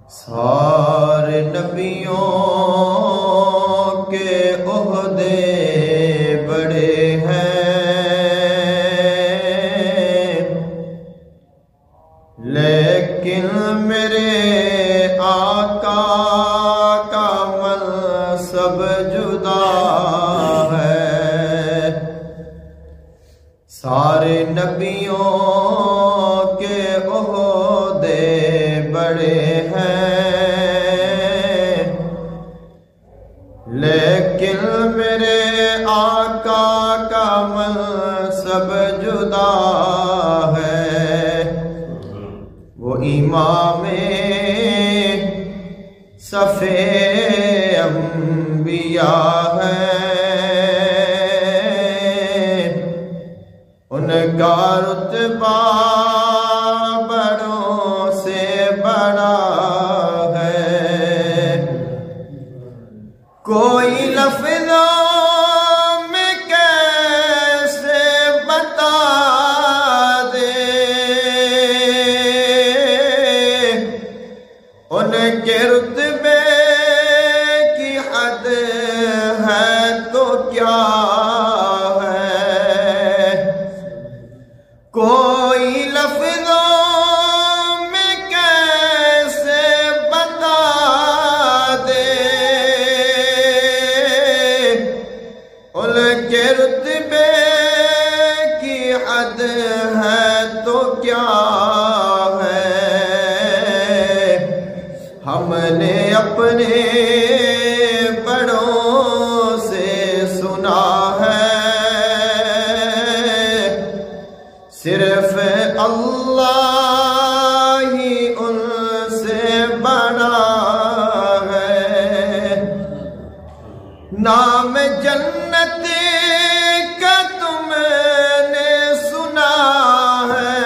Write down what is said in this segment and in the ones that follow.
سارے نبیوں کے عہدے بڑے ہیں، لیکن میرے آقا کا منصب جدا ہے۔ سارے نبیوں کے عہدے بڑے ہیں، لیکن میرے آقا کا منصب جدا ہے۔ وہ امام صف انبیاء ہے، ان کا رتبہ بڑوں سے بڑا ہے۔ کوئی لفظوں میں کیسے بتا دے ان کے رتبے کی حد ہے تو کیا ہے۔ کوئی لفظوں میں کیسے بتا دے ان کے رتبے کی حد ہے تو کیا ہے۔ ہم نے اپنے بڑوں سے سنا ہے، صرف اللہ ہی ان سے بڑا ہے۔ نام جنت کا تم نے سنا ہے،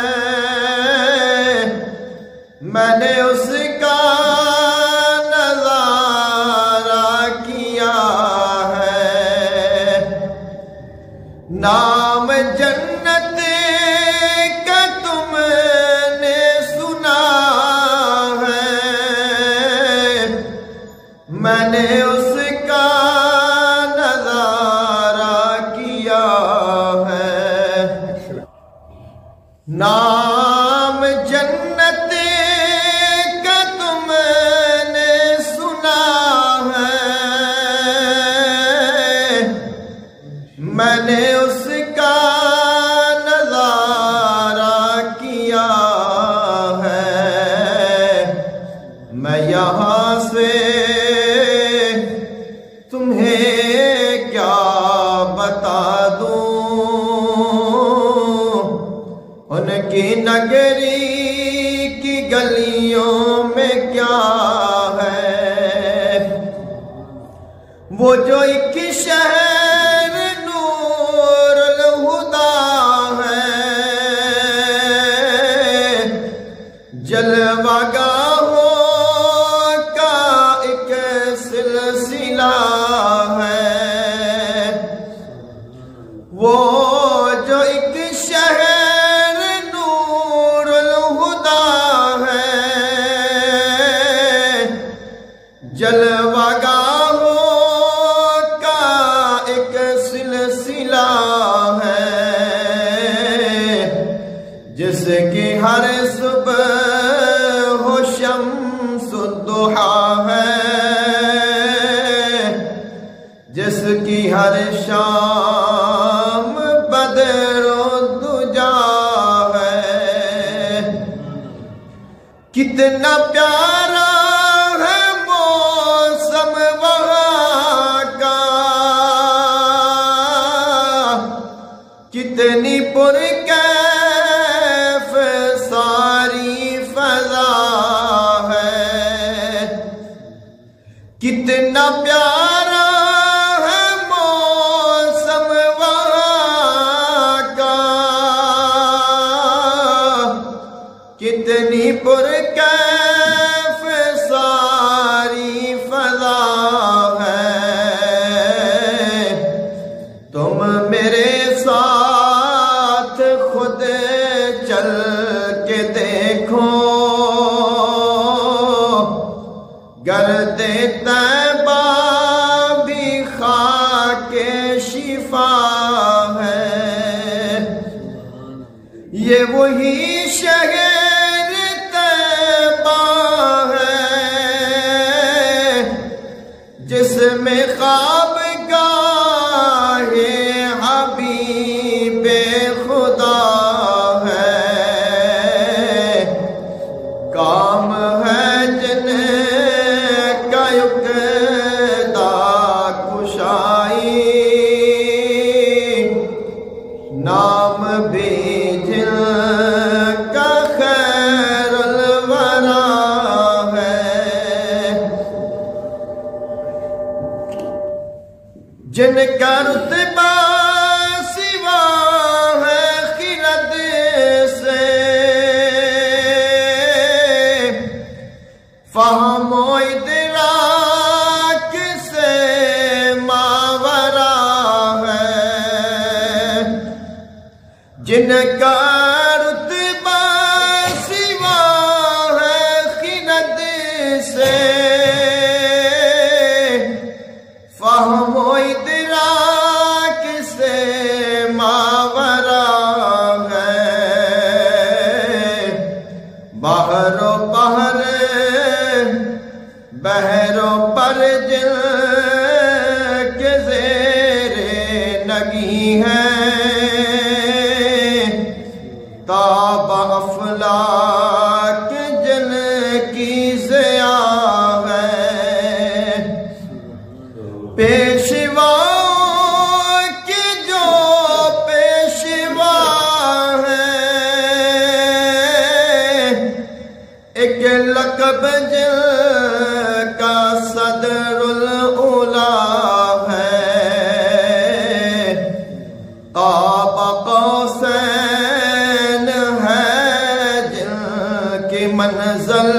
میں نے اس کا نام جنت کا تم نے سنا ہے، میں نے اس کا نظارہ کیا ہے۔ نام جنت کا تم نے سنا ہے، میں نے اس کا نظارہ کیا ہے۔ میں یہاں سے تمہیں کیا بتا دوں، ان کی نگری کی گلیوں میں کیا ہے۔ وہ جو ایک شہر نور الہدا ہے، جلوہ گاہوں کا ایک سلسلہ ہے۔ وہ جو ایک شہر نور الہدا ہے، جلوہ گاہوں کا ایک سلسلہ ہے، جس کی ہر صبح ہو شمس الضحیٰ ہے، جس کی ہر شام بدر الدجا ہے۔ کتنا پیارا ہے موسم وہاں کا، کتنی پرکیف ساری فضا ہے۔ کتنا پیارا ہے موسم وہاں کا، کتنی پرکیف ساری فضا ہے۔ تم میرے ساتھ خود چل کے دیکھو، گرد طیبہ بھی خاک شفا ہے، یہ وہی شہر طیبہ ہے جس میں خوابگاہ حبیب خدا ہے، کام ہے جن کا یکتا کشائی، نام بھی جن کا خیر الورا ہے، جن کا رتبہ سوا ہے خرد سے، فہم و ادراک سے ماورا ہے، جن کا رتبہ سوا ہے خرد سے، فہم و ادراک سے ماورا ہے، بحر و بحر بحروں پر جن کے زیر نگی ہے، تاب افلاک جن کی ضیاء ہے، پیشواؤں کی جو پیشوا ہے، ایک لقب جن کا صدر الاولا ہے، قاب قوسین ہے جن کی منزل،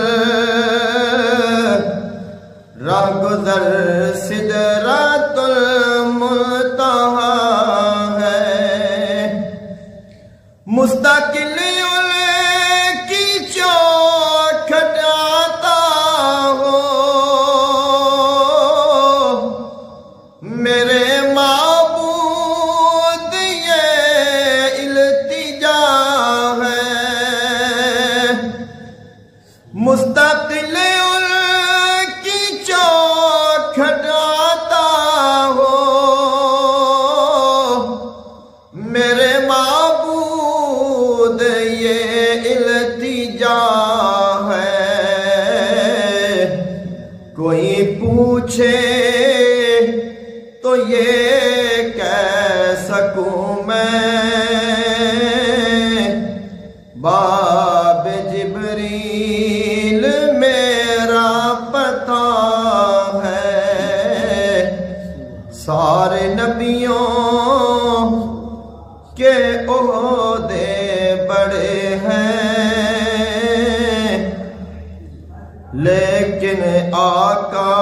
راہ گزر سدرۃ المنتہا ہے، مستقل کی چوکھٹ آتا ہو، میرے معبود یہ التجا ہے، مستقل کی چوکھٹ آتا ہو، میرے معبود یہ التجا ہے، کوئی پوچھے تو یہ کہہ سکوں میں، باب جبریل میرا پتہ ہے، سارے نبیوں کے عہدے بڑے ہیں، لیکن آقا